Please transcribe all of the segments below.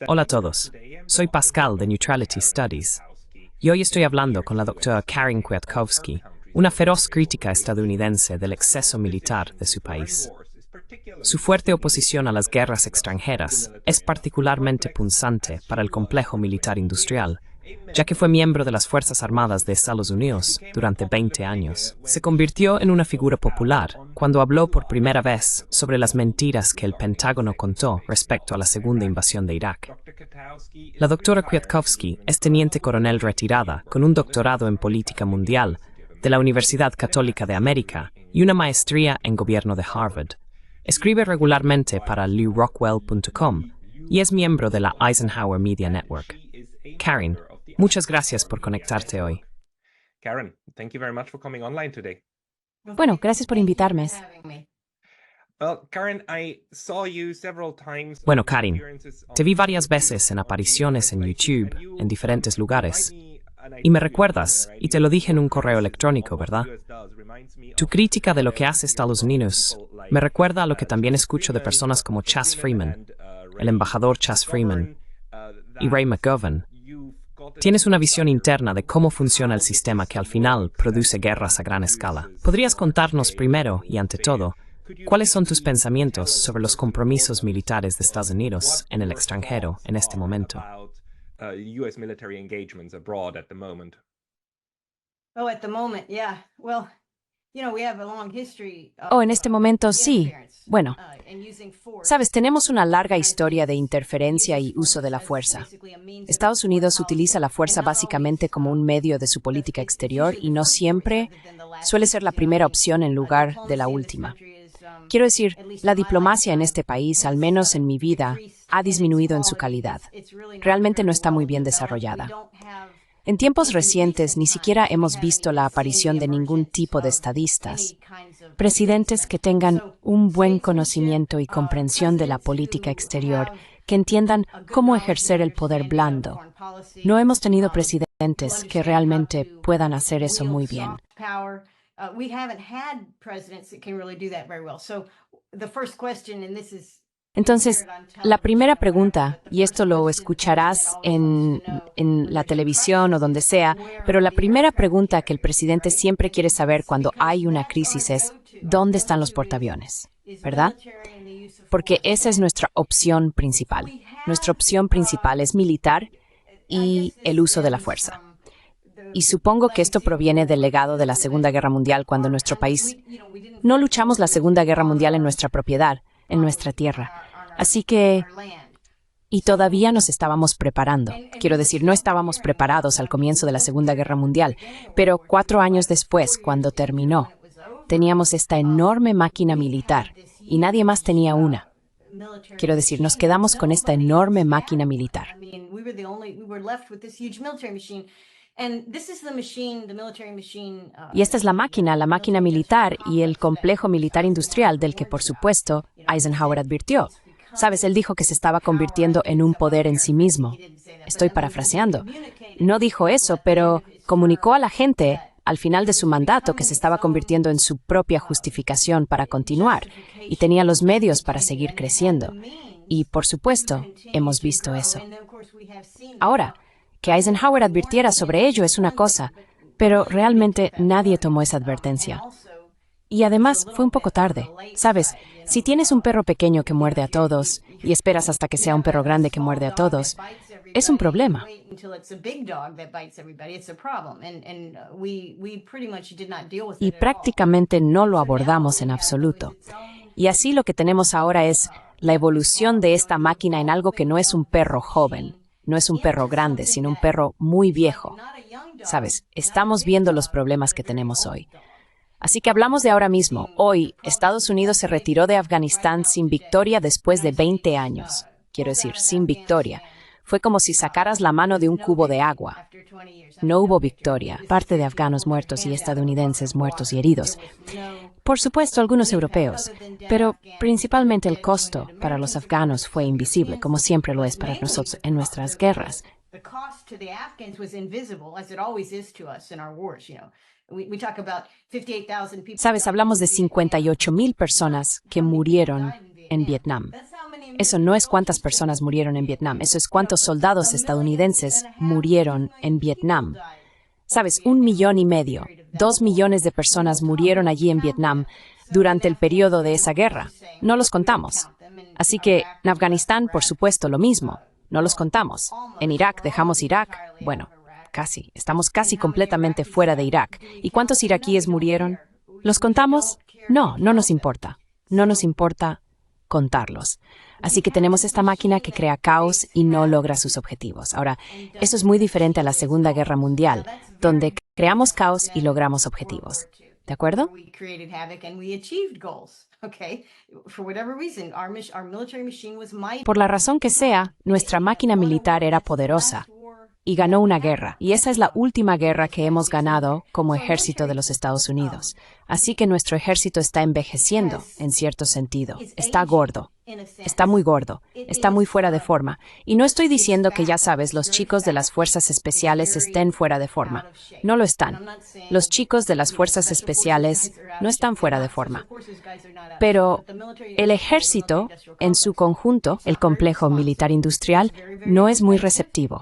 Hola a todos, soy Pascal de Neutrality Studies y hoy estoy hablando con la doctora Karen Kwiatkowski, una feroz crítica estadounidense del exceso militar de su país. Su fuerte oposición a las guerras extranjeras es particularmente punzante para el complejo militar industrial, ya que fue miembro de las Fuerzas Armadas de Estados Unidos durante 20 años. Se convirtió en una figura popular cuando habló por primera vez sobre las mentiras que el Pentágono contó respecto a la segunda invasión de Irak. La doctora Kwiatkowski es teniente coronel retirada con un doctorado en política mundial de la Universidad Católica de América y una maestría en gobierno de Harvard. Escribe regularmente para lewrockwell.com y es miembro de la Eisenhower Media Network. Karen, muchas gracias por conectarte hoy. Bueno, gracias por invitarme. Bueno, Karen, te vi varias veces en apariciones en YouTube, en diferentes lugares. Y me recuerdas, y te lo dije en un correo electrónico, ¿verdad? Tu crítica de lo que hace Estados Unidos me recuerda a lo que también escucho de personas como Chas Freeman, el embajador Chas Freeman, y Ray McGovern. Tienes una visión interna de cómo funciona el sistema que al final produce guerras a gran escala. ¿Podrías contarnos primero y ante todo cuáles son tus pensamientos sobre los compromisos militares de Estados Unidos en el extranjero en este momento? En este momento sí. Bueno, sabes, tenemos una larga historia de interferencia y uso de la fuerza. Estados Unidos utiliza la fuerza básicamente como un medio de su política exterior y no siempre suele ser la primera opción en lugar de la última. Quiero decir, la diplomacia en este país, al menos en mi vida, ha disminuido en su calidad. Realmente no está muy bien desarrollada. En tiempos recientes ni siquiera hemos visto la aparición de ningún tipo de estadistas, presidentes que tengan un buen conocimiento y comprensión de la política exterior, que entiendan cómo ejercer el poder blando. No hemos tenido presidentes que realmente puedan hacer eso muy bien. Entonces, la primera pregunta, y esto lo escucharás en la televisión o donde sea, pero la primera pregunta que el presidente siempre quiere saber cuando hay una crisis es, ¿dónde están los portaaviones? ¿Verdad? Porque esa es nuestra opción principal. Nuestra opción principal es militar y el uso de la fuerza. Y supongo que esto proviene del legado de la Segunda Guerra Mundial, cuando nuestro país no luchamos la Segunda Guerra Mundial en nuestra propiedad, en nuestra tierra. Así que, y todavía nos estábamos preparando. Quiero decir, no estábamos preparados al comienzo de la Segunda Guerra Mundial, pero 4 años después, cuando terminó, teníamos esta enorme máquina militar y nadie más tenía una. Quiero decir, nos quedamos con esta enorme máquina militar. Y esta es la máquina militar y el complejo militar industrial del que, por supuesto, Eisenhower advirtió. Sabes, él dijo que se estaba convirtiendo en un poder en sí mismo. Estoy parafraseando. No dijo eso, pero comunicó a la gente al final de su mandato que se estaba convirtiendo en su propia justificación para continuar y tenía los medios para seguir creciendo. Y, por supuesto, hemos visto eso. Ahora, que Eisenhower advirtiera sobre ello es una cosa, pero realmente nadie tomó esa advertencia. Y además fue un poco tarde. Sabes, si tienes un perro pequeño que muerde a todos y esperas hasta que sea un perro grande que muerde a todos, es un problema. Y prácticamente no lo abordamos en absoluto. Y así lo que tenemos ahora es la evolución de esta máquina en algo que no es un perro joven. No es un perro grande, sino un perro muy viejo. Sabes, estamos viendo los problemas que tenemos hoy. Así que hablamos de ahora mismo. Hoy, Estados Unidos se retiró de Afganistán sin victoria después de 20 años. Quiero decir, sin victoria. Fue como si sacaras la mano de un cubo de agua. No hubo victoria. Parte de afganos muertos y estadounidenses muertos y heridos. Por supuesto, algunos europeos, pero principalmente el costo para los afganos fue invisible, como siempre lo es para nosotros en nuestras guerras. Sabes, hablamos de 58,000 personas que murieron en Vietnam. Eso no es cuántas personas murieron en Vietnam, eso es cuántos soldados estadounidenses murieron en Vietnam. Sabes, 1,5 millones, 2 millones de personas murieron allí en Vietnam durante el periodo de esa guerra. No los contamos. Así que en Afganistán, por supuesto, lo mismo. No los contamos. En Irak, dejamos Irak. Bueno, casi. Estamos casi completamente fuera de Irak. ¿Y cuántos iraquíes murieron? ¿Los contamos? No, no nos importa. No nos importa contarlos. Así que tenemos esta máquina que crea caos y no logra sus objetivos. Ahora, eso es muy diferente a la Segunda Guerra Mundial, donde creamos caos y logramos objetivos. ¿De acuerdo? Por la razón que sea, nuestra máquina militar era poderosa y ganó una guerra. Y esa es la última guerra que hemos ganado como ejército de los Estados Unidos. Así que nuestro ejército está envejeciendo, en cierto sentido. Está gordo. Está muy gordo. Está muy fuera de forma. Y no estoy diciendo que, ya sabes, los chicos de las fuerzas especiales estén fuera de forma. No lo están. Los chicos de las fuerzas especiales no están fuera de forma. Pero el ejército, en su conjunto, el complejo militar industrial, no es muy receptivo.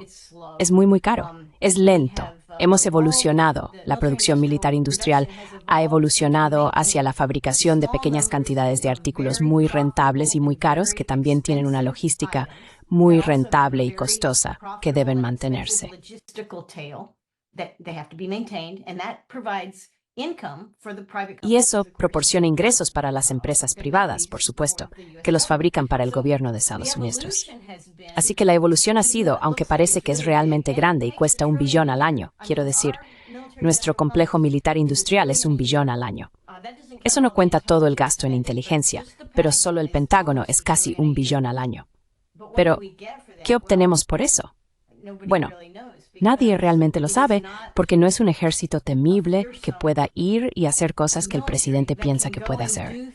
Es muy caro. Es lento. Hemos evolucionado. La producción militar industrial ha evolucionado hacia la fabricación de pequeñas cantidades de artículos muy rentables y muy caros que también tienen una logística muy rentable y costosa que deben mantenerse. Y eso proporciona ingresos para las empresas privadas, por supuesto, que los fabrican para el gobierno de Estados Unidos. Así que la evolución ha sido, aunque parece que es realmente grande y cuesta 1 billón al año, quiero decir, nuestro complejo militar industrial es 1 billón al año. Eso no cuenta todo el gasto en inteligencia, pero solo el Pentágono es casi 1 billón al año. Pero, ¿qué obtenemos por eso? Bueno, nadie realmente lo sabe porque no es un ejército temible que pueda ir y hacer cosas que el presidente piensa que puede hacer.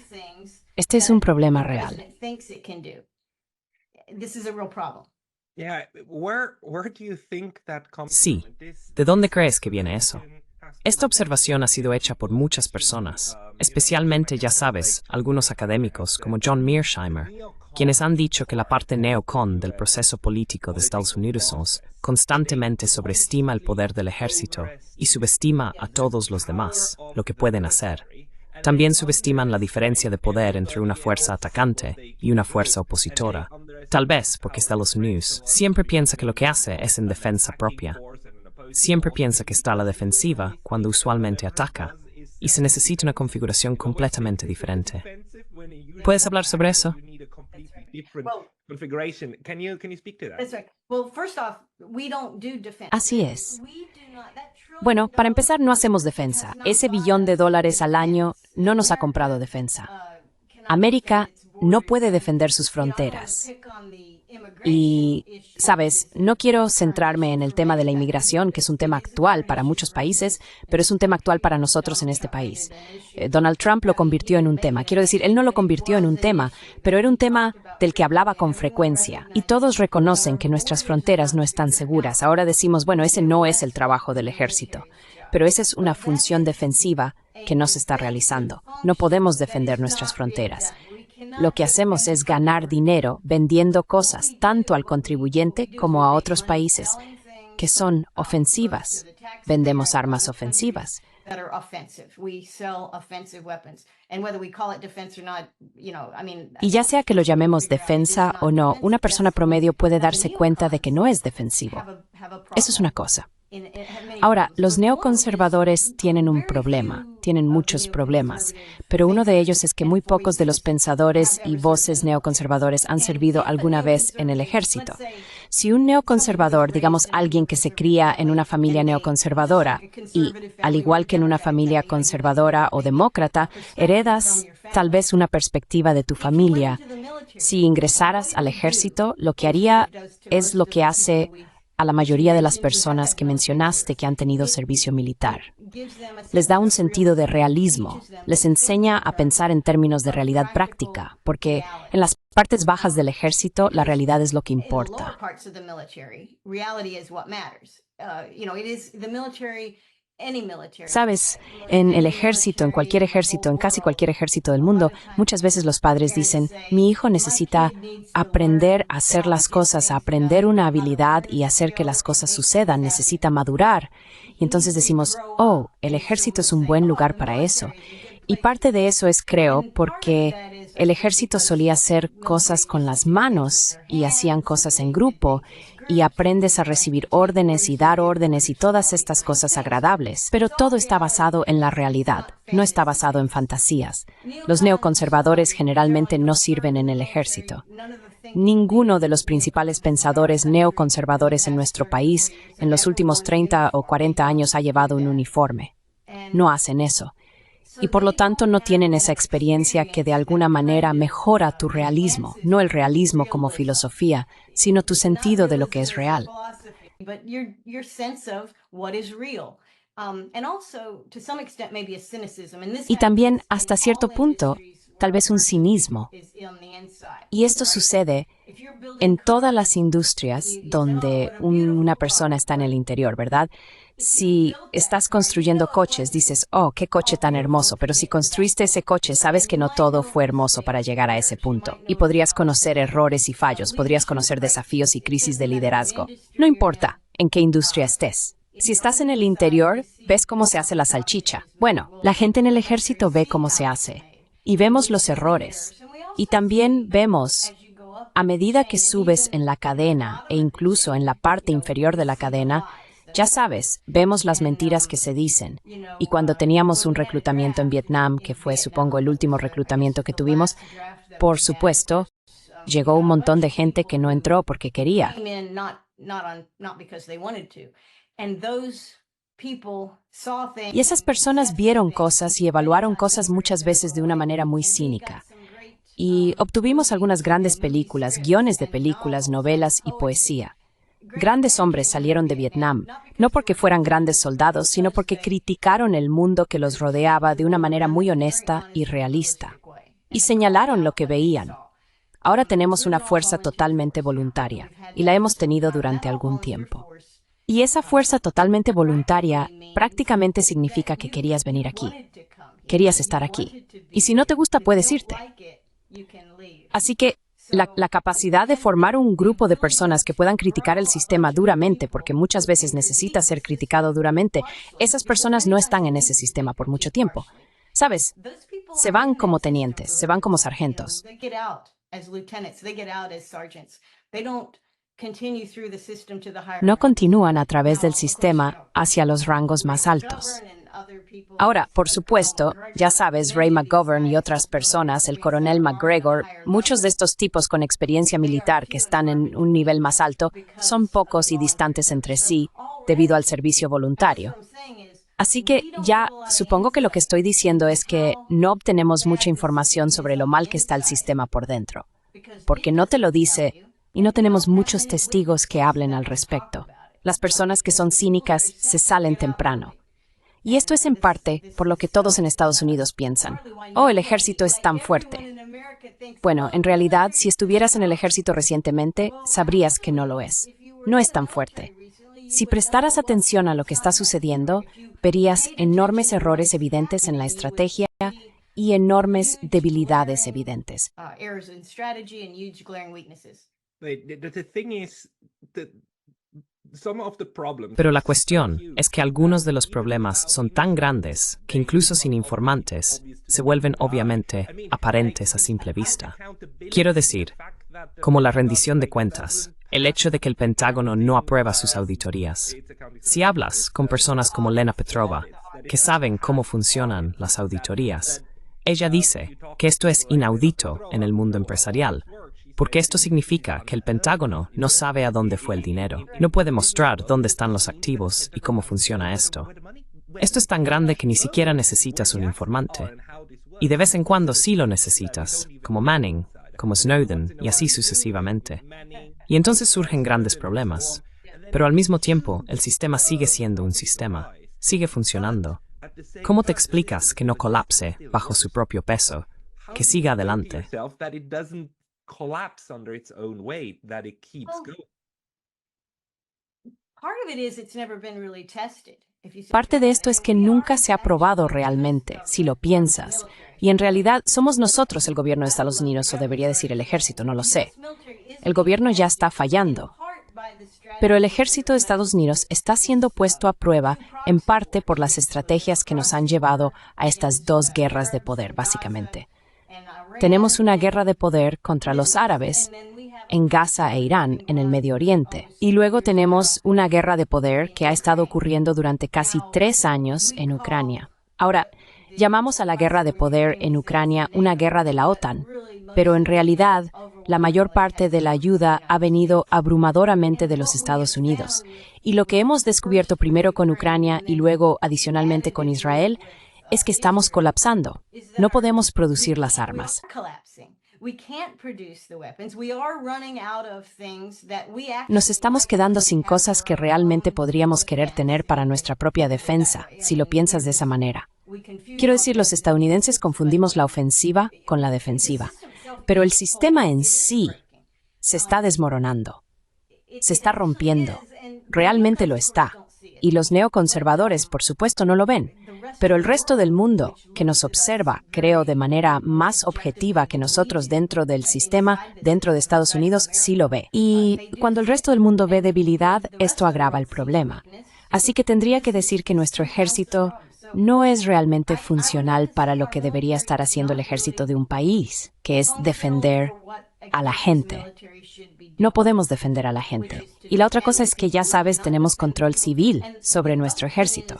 Este es un problema real. Sí. ¿De dónde crees que viene eso? Esta observación ha sido hecha por muchas personas, especialmente, ya sabes, algunos académicos como John Mearsheimer, quienes han dicho que la parte neocon del proceso político de Estados Unidos constantemente sobreestima el poder del ejército y subestima a todos los demás, lo que pueden hacer. También subestiman la diferencia de poder entre una fuerza atacante y una fuerza opositora. Tal vez porque Estados Unidos siempre piensa que lo que hace es en defensa propia. Siempre piensa que está a la defensiva cuando usualmente ataca, y se necesita una configuración completamente diferente. ¿Puedes hablar sobre eso? Así es. Bueno, para empezar, no hacemos defensa. Ese $1 billón al año no nos ha comprado defensa. América no puede defender sus fronteras. Y, sabes, no quiero centrarme en el tema de la inmigración, que es un tema actual para muchos países, pero es un tema actual para nosotros en este país. Donald Trump lo convirtió en un tema. Quiero decir, él no lo convirtió en un tema, pero era un tema del que hablaba con frecuencia. Y todos reconocen que nuestras fronteras no están seguras. Ahora decimos, bueno, ese no es el trabajo del ejército, pero esa es una función defensiva que no se está realizando. No podemos defender nuestras fronteras. Lo que hacemos es ganar dinero vendiendo cosas tanto al contribuyente como a otros países que son ofensivas. Vendemos armas ofensivas. Y ya sea que lo llamemos defensa o no, una persona promedio puede darse cuenta de que no es defensivo. Eso es una cosa. Ahora, los neoconservadores tienen un problema, tienen muchos problemas, pero uno de ellos es que muy pocos de los pensadores y voces neoconservadores han servido alguna vez en el ejército. Si un neoconservador, digamos alguien que se cría en una familia neoconservadora y, al igual que en una familia conservadora o demócrata, heredas tal vez una perspectiva de tu familia, si ingresaras al ejército, lo que haría es lo que hace a la mayoría de las personas que mencionaste que han tenido servicio militar. Les da un sentido de realismo, les enseña a pensar en términos de realidad práctica, porque en las partes bajas del ejército la realidad es lo que importa. Sabes, en el ejército, en cualquier ejército, en casi cualquier ejército del mundo, muchas veces los padres dicen, mi hijo necesita aprender a hacer las cosas, a aprender una habilidad y hacer que las cosas sucedan, necesita madurar. Y entonces decimos, oh, el ejército es un buen lugar para eso. Y parte de eso es, creo, porque el ejército solía hacer cosas con las manos y hacían cosas en grupo y aprendes a recibir órdenes y dar órdenes y todas estas cosas agradables. Pero todo está basado en la realidad, no está basado en fantasías. Los neoconservadores generalmente no sirven en el ejército. Ninguno de los principales pensadores neoconservadores en nuestro país en los últimos 30 o 40 años ha llevado un uniforme. No hacen eso. Y por lo tanto no tienen esa experiencia que de alguna manera mejora tu realismo, no el realismo como filosofía, sino tu sentido de lo que es real. Y también, hasta cierto punto, tal vez un cinismo. Y esto sucede en todas las industrias donde una persona está en el interior, ¿verdad? Si estás construyendo coches, dices, oh, qué coche tan hermoso, pero si construiste ese coche, sabes que no todo fue hermoso para llegar a ese punto. Y podrías conocer errores y fallos, podrías conocer desafíos y crisis de liderazgo. No importa en qué industria estés. Si estás en el interior, ves cómo se hace la salchicha. Bueno, la gente en el ejército ve cómo se hace. Y vemos los errores. Y también vemos, a medida que subes en la cadena e incluso en la parte inferior de la cadena, ya sabes, vemos las mentiras que se dicen. Y cuando teníamos un reclutamiento en Vietnam, que fue, supongo, el último reclutamiento que tuvimos, por supuesto, llegó un montón de gente que no entró porque quería. Y esas personas vieron cosas y evaluaron cosas muchas veces de una manera muy cínica. Y obtuvimos algunas grandes películas, guiones de películas, novelas y poesía. Grandes hombres salieron de Vietnam, no porque fueran grandes soldados, sino porque criticaron el mundo que los rodeaba de una manera muy honesta y realista. Y señalaron lo que veían. Ahora tenemos una fuerza totalmente voluntaria, y la hemos tenido durante algún tiempo. Y esa fuerza totalmente voluntaria prácticamente significa que querías venir aquí. Querías estar aquí. Y si no te gusta, puedes irte. Así que la capacidad de formar un grupo de personas que puedan criticar el sistema duramente, porque muchas veces necesita ser criticado duramente, esas personas no están en ese sistema por mucho tiempo. ¿Sabes? Se van como tenientes, se van como sargentos. No continúan a través del sistema hacia los rangos más altos. Ahora, por supuesto, ya sabes, Ray McGovern y otras personas, el coronel McGregor, muchos de estos tipos con experiencia militar que están en un nivel más alto, son pocos y distantes entre sí debido al servicio voluntario. Así que ya supongo que lo que estoy diciendo es que no obtenemos mucha información sobre lo mal que está el sistema por dentro, porque no te lo dice y no tenemos muchos testigos que hablen al respecto. Las personas que son cínicas se salen temprano. Y esto es en parte por lo que todos en Estados Unidos piensan. Oh, el ejército es tan fuerte. Bueno, en realidad, si estuvieras en el ejército recientemente, sabrías que no lo es. No es tan fuerte. Si prestaras atención a lo que está sucediendo, verías enormes errores evidentes en la estrategia y enormes debilidades evidentes. Pero la cuestión es que algunos de los problemas son tan grandes que incluso sin informantes se vuelven obviamente aparentes a simple vista. Quiero decir, como la rendición de cuentas, el hecho de que el Pentágono no aprueba sus auditorías. Si hablas con personas como Lena Petrova, que saben cómo funcionan las auditorías, ella dice que esto es inaudito en el mundo empresarial, porque esto significa que el Pentágono no sabe a dónde fue el dinero, no puede mostrar dónde están los activos y cómo funciona esto. Esto es tan grande que ni siquiera necesitas un informante. Y de vez en cuando sí lo necesitas, como Manning, como Snowden, y así sucesivamente. Y entonces surgen grandes problemas. Pero al mismo tiempo, el sistema sigue siendo un sistema, sigue funcionando. ¿Cómo te explicas que no colapse bajo su propio peso, que siga adelante? Collapse under its own weight, that it keeps going. Parte de esto es que nunca se ha probado realmente, si lo piensas. Y en realidad somos nosotros el gobierno de Estados Unidos, o debería decir el ejército, no lo sé. El gobierno ya está fallando. Pero el ejército de Estados Unidos está siendo puesto a prueba en parte por las estrategias que nos han llevado a estas dos guerras de poder, básicamente. Tenemos una guerra de poder contra los árabes en Gaza e Irán, en el Medio Oriente. Y luego tenemos una guerra de poder que ha estado ocurriendo durante casi 3 años en Ucrania. Ahora, llamamos a la guerra de poder en Ucrania una guerra de la OTAN, pero en realidad la mayor parte de la ayuda ha venido abrumadoramente de los Estados Unidos. Y lo que hemos descubierto primero con Ucrania y luego adicionalmente con Israel es que estamos colapsando. No podemos producir las armas. Nos estamos quedando sin cosas que realmente podríamos querer tener para nuestra propia defensa, si lo piensas de esa manera. Quiero decir, los estadounidenses confundimos la ofensiva con la defensiva, pero el sistema en sí se está desmoronando, se está rompiendo, realmente lo está. Y los neoconservadores, por supuesto, no lo ven. Pero el resto del mundo, que nos observa, creo, de manera más objetiva que nosotros dentro del sistema, dentro de Estados Unidos, sí lo ve. Y cuando el resto del mundo ve debilidad, esto agrava el problema. Así que tendría que decir que nuestro ejército no es realmente funcional para lo que debería estar haciendo el ejército de un país, que es defender a la gente. No podemos defender a la gente. Y la otra cosa es que, ya sabes, tenemos control civil sobre nuestro ejército.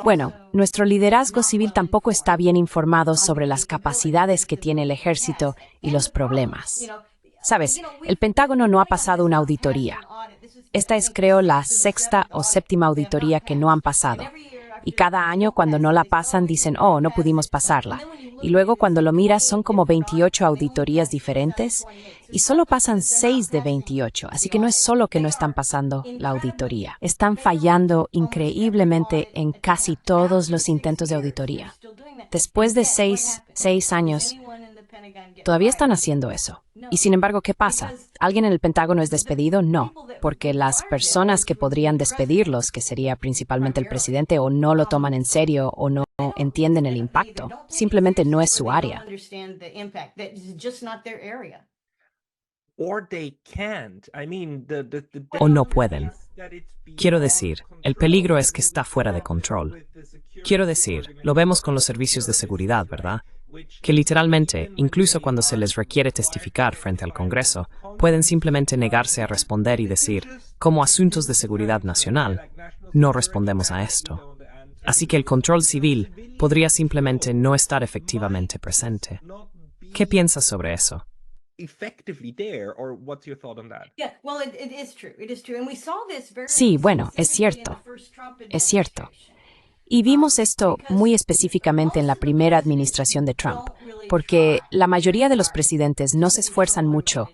Bueno, nuestro liderazgo civil tampoco está bien informado sobre las capacidades que tiene el ejército y los problemas. Sabes, el Pentágono no ha pasado una auditoría. Esta es, creo, la 6ª o 7ª auditoría que no han pasado. Y cada año, cuando no la pasan, dicen, oh, no pudimos pasarla. Y luego, cuando lo miras, son como 28 auditorías diferentes y solo pasan 6 de 28. Así que no es solo que no están pasando la auditoría. Están fallando increíblemente en casi todos los intentos de auditoría. Después de 6 años, todavía están haciendo eso. Y sin embargo, ¿qué pasa? ¿Alguien en el Pentágono es despedido? No, porque las personas que podrían despedirlos, que sería principalmente el presidente, o no lo toman en serio o no entienden el impacto. Simplemente no es su área. O no pueden. Quiero decir, el peligro es que está fuera de control. Quiero decir, lo vemos con los servicios de seguridad, ¿verdad? Que literalmente, incluso cuando se les requiere testificar frente al Congreso, pueden simplemente negarse a responder y decir, como asuntos de seguridad nacional, no respondemos a esto. Así que el control civil podría simplemente no estar efectivamente presente. ¿Qué piensas sobre eso? Sí, bueno, es cierto. Es cierto. Y vimos esto muy específicamente en la primera administración de Trump, porque la mayoría de los presidentes no se esfuerzan mucho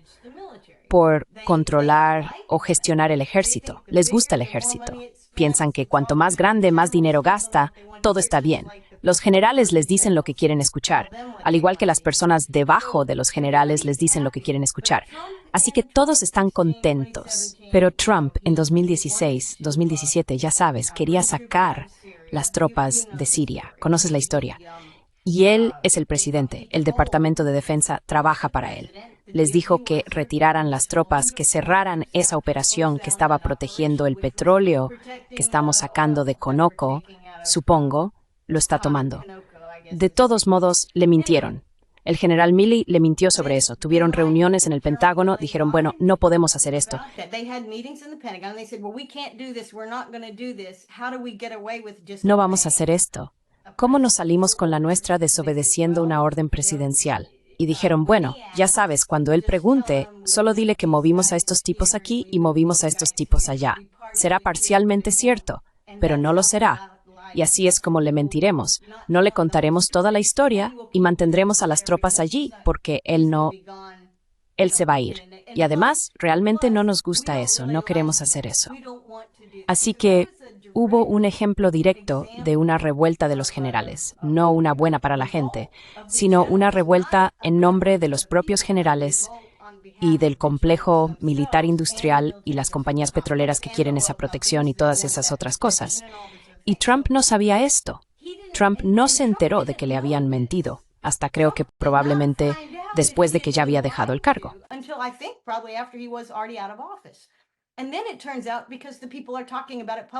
por controlar o gestionar el ejército. Les gusta el ejército. Piensan que cuanto más grande, más dinero gasta, todo está bien. Los generales les dicen lo que quieren escuchar, al igual que las personas debajo de los generales les dicen lo que quieren escuchar. Así que todos están contentos. Pero Trump en 2017, ya sabes, quería sacar las tropas de Siria. ¿Conoces la historia? Y él es el presidente. El Departamento de Defensa trabaja para él. Les dijo que retiraran las tropas, que cerraran esa operación que estaba protegiendo el petróleo que estamos sacando de Conoco, supongo, lo está tomando. De todos modos, le mintieron. El general Milley le mintió sobre eso. Tuvieron reuniones en el Pentágono, dijeron, bueno, no podemos hacer esto. No vamos a hacer esto. ¿Cómo nos salimos con la nuestra desobedeciendo una orden presidencial? Y dijeron, bueno, ya sabes, cuando él pregunte, solo dile que movimos a estos tipos aquí y movimos a estos tipos allá. Será parcialmente cierto, pero no lo será. Y así es como le mentiremos. No le contaremos toda la historia y mantendremos a las tropas allí porque él se va a ir. Y además, realmente no nos gusta eso, no queremos hacer eso. Así que hubo un ejemplo directo de una revuelta de los generales, no una buena para la gente, sino una revuelta en nombre de los propios generales y del complejo militar industrial y las compañías petroleras que quieren esa protección y todas esas otras cosas. Y Trump no sabía esto. Trump no se enteró de que le habían mentido, hasta creo que probablemente después de que ya había dejado el cargo.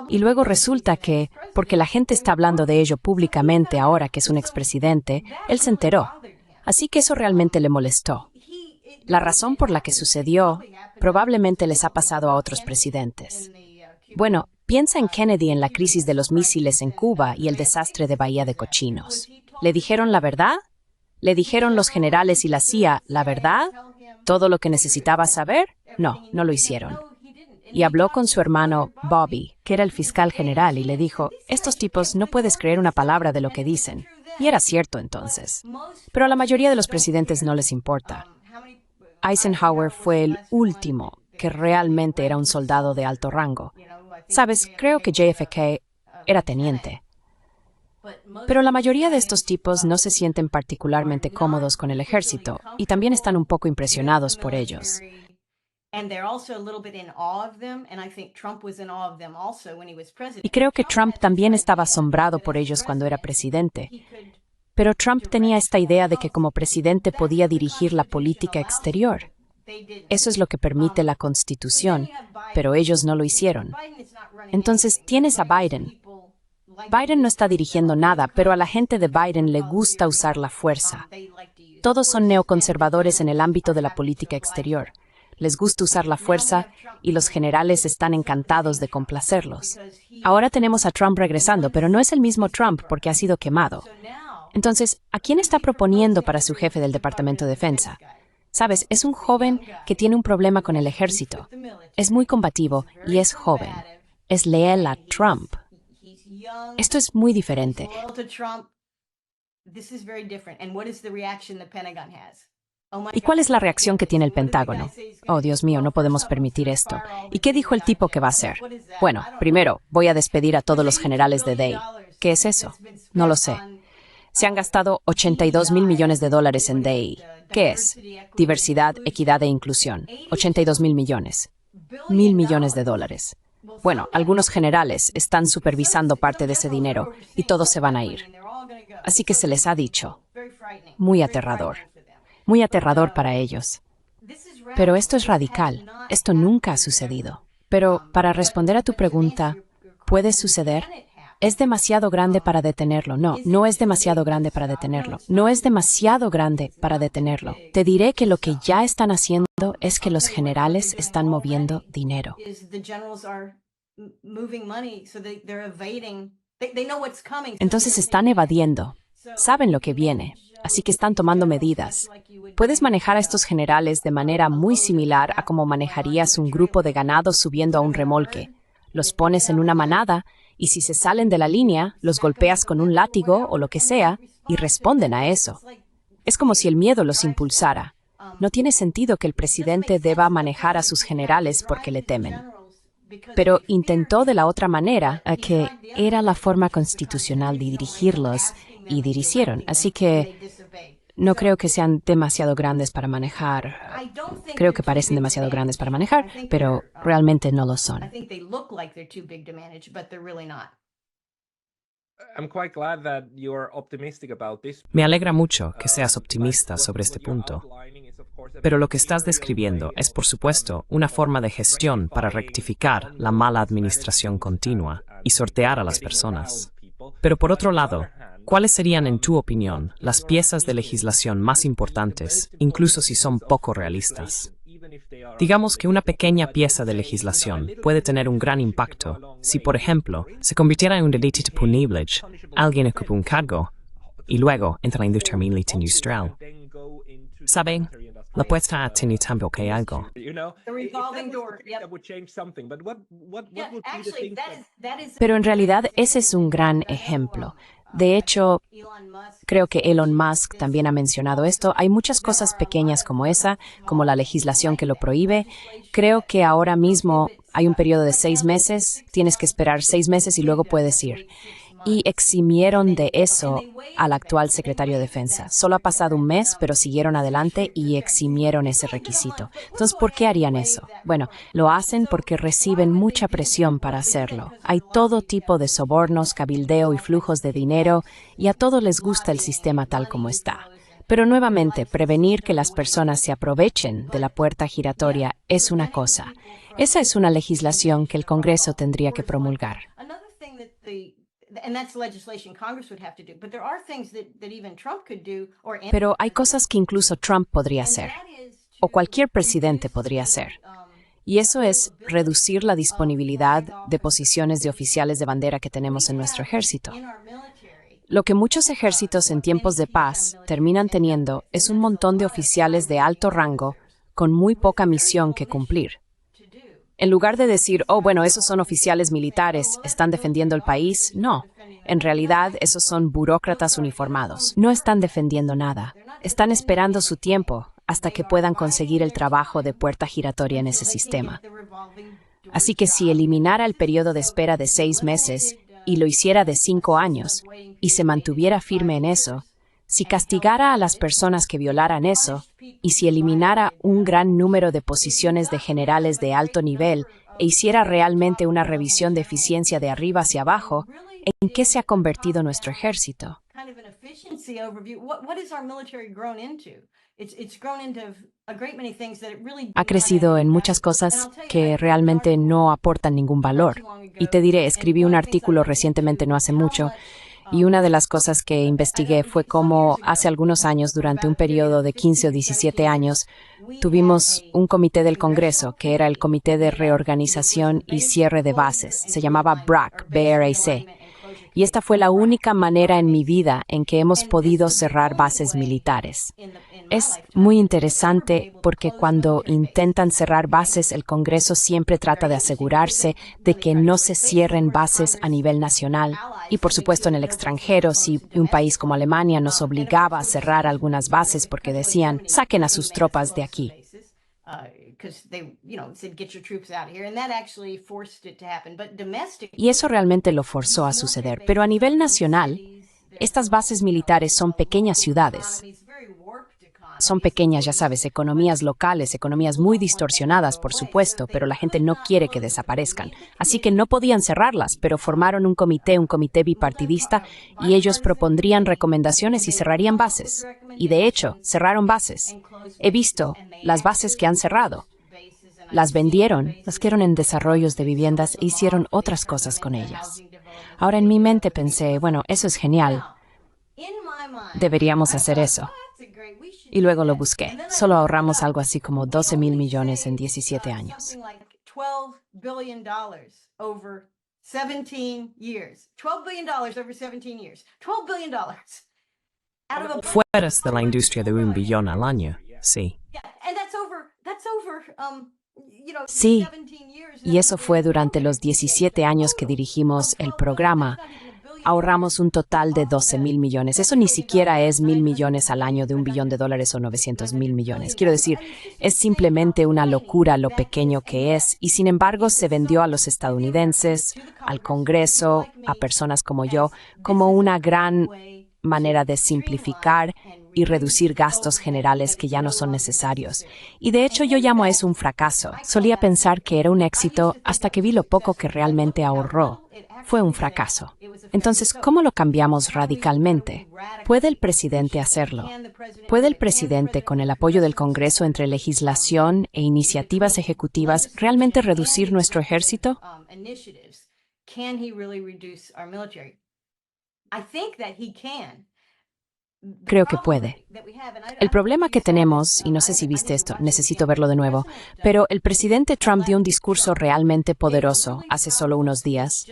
Y luego resulta que, porque la gente está hablando de ello públicamente ahora que es un expresidente, él se enteró. Así que eso realmente le molestó. La razón por la que sucedió probablemente les ha pasado a otros presidentes. Bueno, piensa en Kennedy en la crisis de los misiles en Cuba y el desastre de Bahía de Cochinos. ¿Le dijeron la verdad? ¿Le dijeron los generales y la CIA la verdad? ¿Todo lo que necesitaba saber? No, no lo hicieron. Y habló con su hermano Bobby, que era el fiscal general, y le dijo, estos tipos no puedes creer una palabra de lo que dicen. Y era cierto entonces. Pero a la mayoría de los presidentes no les importa. Eisenhower fue el último que realmente era un soldado de alto rango. Sabes, creo que JFK era teniente. Pero la mayoría de estos tipos no se sienten particularmente cómodos con el ejército y también están un poco impresionados por ellos. Y creo que Trump también estaba asombrado por ellos cuando era presidente. Pero Trump tenía esta idea de que como presidente podía dirigir la política exterior. Eso es lo que permite la Constitución, pero ellos no lo hicieron. Entonces tienes a Biden. Biden no está dirigiendo nada, pero a la gente de Biden le gusta usar la fuerza. Todos son neoconservadores en el ámbito de la política exterior. Les gusta usar la fuerza y los generales están encantados de complacerlos. Ahora tenemos a Trump regresando, pero no es el mismo Trump porque ha sido quemado. Entonces, ¿a quién está proponiendo para su jefe del Departamento de Defensa? Sabes, es un joven que tiene un problema con el ejército. Es muy combativo y es joven. Es leal a Trump. Esto es muy diferente. ¿Y cuál es la reacción que tiene el Pentágono? Oh, Dios mío, no podemos permitir esto. ¿Y qué dijo el tipo que va a hacer? Bueno, primero, voy a despedir a todos los generales de DEI. ¿Qué es eso? No lo sé. Se han gastado $82 mil millones en DEI. ¿Qué es? Diversidad, equidad e inclusión. 82 mil millones. $1.000 millones. Bueno, algunos generales están supervisando parte de ese dinero y todos se van a ir. Así que se les ha dicho. Muy aterrador. Muy aterrador para ellos. Pero esto es radical. Esto nunca ha sucedido. Pero para responder a tu pregunta, ¿puede suceder? ¿Es demasiado grande para detenerlo? No, no es demasiado grande para detenerlo. No es demasiado grande para detenerlo. Te diré que lo que ya están haciendo es que los generales están moviendo dinero. Entonces están evadiendo. Saben lo que viene, así que están tomando medidas. Puedes manejar a estos generales de manera muy similar a cómo manejarías un grupo de ganado subiendo a un remolque. Los pones en una manada y si se salen de la línea, los golpeas con un látigo o lo que sea y responden a eso. Es como si el miedo los impulsara. No tiene sentido que el presidente deba manejar a sus generales porque le temen. Pero intentó de la otra manera, que era la forma constitucional de dirigirlos y dirigieron. Así que no creo que sean demasiado grandes para manejar. Creo que parecen demasiado grandes para manejar, pero realmente no lo son. Me alegra mucho que seas optimista sobre este punto. Pero lo que estás describiendo es, por supuesto, una forma de gestión para rectificar la mala administración continua y sortear a las personas. Pero por otro lado, ¿cuáles serían, en tu opinión, las piezas de legislación más importantes, incluso si son poco realistas? Digamos que una pequeña pieza de legislación puede tener un gran impacto si, por ejemplo, se convirtiera en un delito punible, alguien ocupa un cargo y luego entra en la industria militar industrial. ¿Saben? La puesta a tener tampoco que algo. Pero en realidad ese es un gran ejemplo. De hecho, creo que Elon Musk también ha mencionado esto. Hay muchas cosas pequeñas como esa, como la legislación que lo prohíbe. Creo que ahora mismo hay un periodo de 6 meses. Tienes que esperar 6 meses y luego puedes ir. y eximieron de eso al actual secretario de Defensa. Solo ha pasado un mes, pero siguieron adelante y eximieron ese requisito. Entonces, ¿por qué harían eso? Bueno, lo hacen porque reciben mucha presión para hacerlo. Hay todo tipo de sobornos, cabildeo y flujos de dinero, y a todos les gusta el sistema tal como está. Pero nuevamente, prevenir que las personas se aprovechen de la puerta giratoria es una cosa. Esa es una legislación que el Congreso tendría que promulgar. Pero hay cosas que incluso Trump podría hacer, o cualquier presidente podría hacer. Y eso es reducir la disponibilidad de posiciones de oficiales de bandera que tenemos en nuestro ejército. Lo que muchos ejércitos en tiempos de paz terminan teniendo es un montón de oficiales de alto rango con muy poca misión que cumplir. En lugar de decir, oh, bueno, esos son oficiales militares, están defendiendo el país, no. En realidad, esos son burócratas uniformados. No están defendiendo nada. Están esperando su tiempo hasta que puedan conseguir el trabajo de puerta giratoria en ese sistema. Así que si eliminara el periodo de espera de 6 meses y lo hiciera de 5 años, y se mantuviera firme en eso, si castigara a las personas que violaran eso, y si eliminara un gran número de posiciones de generales de alto nivel e hiciera realmente una revisión de eficiencia de arriba hacia abajo, ¿en qué se ha convertido nuestro ejército? Ha crecido en muchas cosas que realmente no aportan ningún valor. Y te diré, escribí un artículo recientemente, no hace mucho, y una de las cosas que investigué fue cómo hace algunos años, durante un periodo de 15 o 17 años, tuvimos un comité del Congreso, que era el Comité de Reorganización y Cierre de Bases. Se llamaba BRAC, B-R-A-C. Y esta fue la única manera en mi vida en que hemos podido cerrar bases militares. Es muy interesante porque cuando intentan cerrar bases, el Congreso siempre trata de asegurarse de que no se cierren bases a nivel nacional. Y por supuesto en el extranjero, si un país como Alemania nos obligaba a cerrar algunas bases porque decían, saquen a sus tropas de aquí. Y eso realmente lo forzó a suceder. Pero a nivel nacional, estas bases militares son pequeñas ciudades. Son pequeñas, ya sabes, economías locales, economías muy distorsionadas, por supuesto, pero la gente no quiere que desaparezcan. Así que no podían cerrarlas, pero formaron un comité bipartidista, y ellos propondrían recomendaciones y cerrarían bases. Y de hecho, cerraron bases. He visto las bases que han cerrado. Las vendieron, las quedaron en desarrollos de viviendas e hicieron otras cosas con ellas. Ahora en mi mente pensé, bueno, eso es genial. Deberíamos hacer eso. Y luego lo busqué. Solo ahorramos algo así como 12,000 millones en 17 años. Fuera de la industria de $1 billón al año, sí. Sí, y eso fue durante los 17 años que dirigimos el programa. Ahorramos un total de 12,000 millones. Eso ni siquiera es 1,000 millones al año de $1 billón o 900,000 millones. Quiero decir, es simplemente una locura lo pequeño que es, y sin embargo se vendió a los estadounidenses, al Congreso, a personas como yo, como una gran manera de simplificar y reducir gastos generales que ya no son necesarios. Y de hecho yo llamo a eso un fracaso. Solía pensar que era un éxito hasta que vi lo poco que realmente ahorró. Fue un fracaso. Entonces, ¿cómo lo cambiamos radicalmente? ¿Puede el presidente hacerlo? ¿Puede el presidente, con el apoyo del Congreso entre legislación e iniciativas ejecutivas, realmente reducir nuestro ejército? Creo que puede. El problema que tenemos, y no sé si viste esto, necesito verlo de nuevo, pero el presidente Trump dio un discurso realmente poderoso hace solo unos días,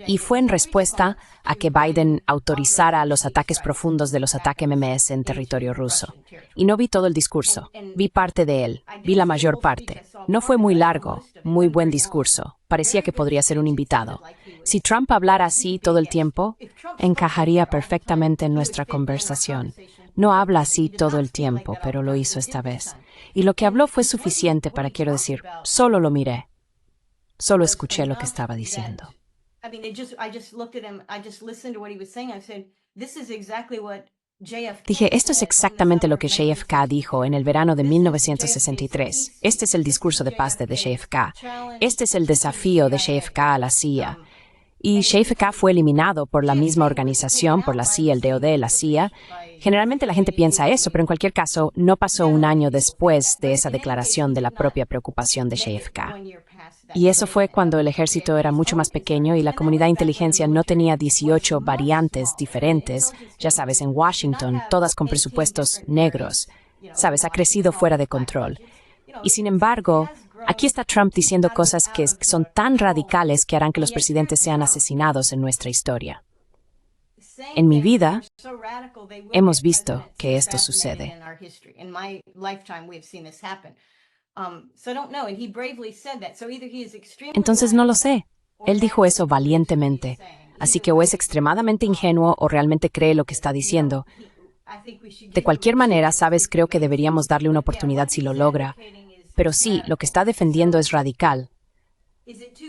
y fue en respuesta a que Biden autorizara los ataques profundos de los ataques MMS en territorio ruso. Y no vi todo el discurso, vi parte de él, vi la mayor parte. No fue muy largo, muy buen discurso, parecía que podría ser un invitado. Si Trump hablara así todo el tiempo, encajaría perfectamente en nuestra conversación. No habla así todo el tiempo, pero lo hizo esta vez. Y lo que habló fue suficiente para, quiero decir, solo lo miré. Solo escuché lo que estaba diciendo. Dije, esto es exactamente lo que JFK dijo en el verano de 1963. Este es el discurso de paz de JFK. Este es el desafío de JFK a la CIA. Y JFK fue eliminado por la misma organización, por la CIA, el DoD, la CIA. Generalmente la gente piensa eso, pero en cualquier caso, no pasó un año después de esa declaración de la propia preocupación de JFK. Y eso fue cuando el ejército era mucho más pequeño y la comunidad de inteligencia no tenía 18 variantes diferentes, ya sabes, en Washington, todas con presupuestos negros. Sabes, ha crecido fuera de control. Y sin embargo, aquí está Trump diciendo cosas que son tan radicales que harán que los presidentes sean asesinados en nuestra historia. En mi vida, hemos visto que esto sucede. Entonces no lo sé. Él dijo eso valientemente. Así que o es extremadamente ingenuo o realmente cree lo que está diciendo. De cualquier manera, sabes, creo que deberíamos darle una oportunidad si lo logra. Pero sí, lo que está defendiendo es radical.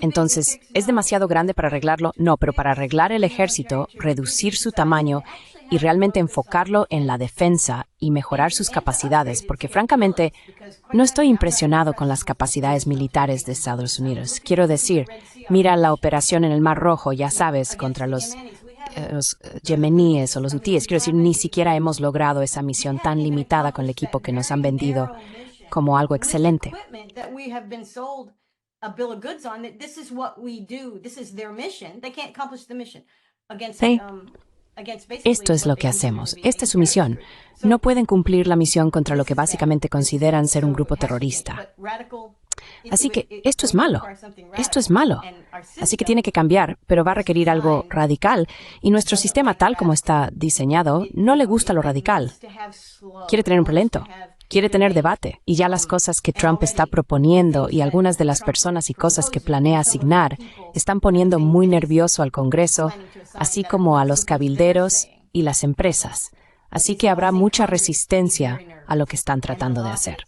Entonces, ¿es demasiado grande para arreglarlo? No, pero para arreglar el ejército, reducir su tamaño y realmente enfocarlo en la defensa y mejorar sus capacidades, porque francamente, no estoy impresionado con las capacidades militares de Estados Unidos. Quiero decir, mira la operación en el Mar Rojo, ya sabes, contra los yemeníes o los hutíes. Quiero decir, ni siquiera hemos logrado esa misión tan limitada con el equipo que nos han vendido como algo excelente. Sí. Esto es lo que hacemos. Esta es su misión. No pueden cumplir la misión contra lo que básicamente consideran ser un grupo terrorista. Así que esto es malo. Esto es malo. Así que tiene que cambiar, pero va a requerir algo radical. Y nuestro sistema, tal como está diseñado, no le gusta lo radical. Quiere tener un lento. Quiere tener debate, y ya las cosas que Trump está proponiendo y algunas de las personas y cosas que planea asignar están poniendo muy nervioso al Congreso, así como a los cabilderos y las empresas. Así que habrá mucha resistencia a lo que están tratando de hacer.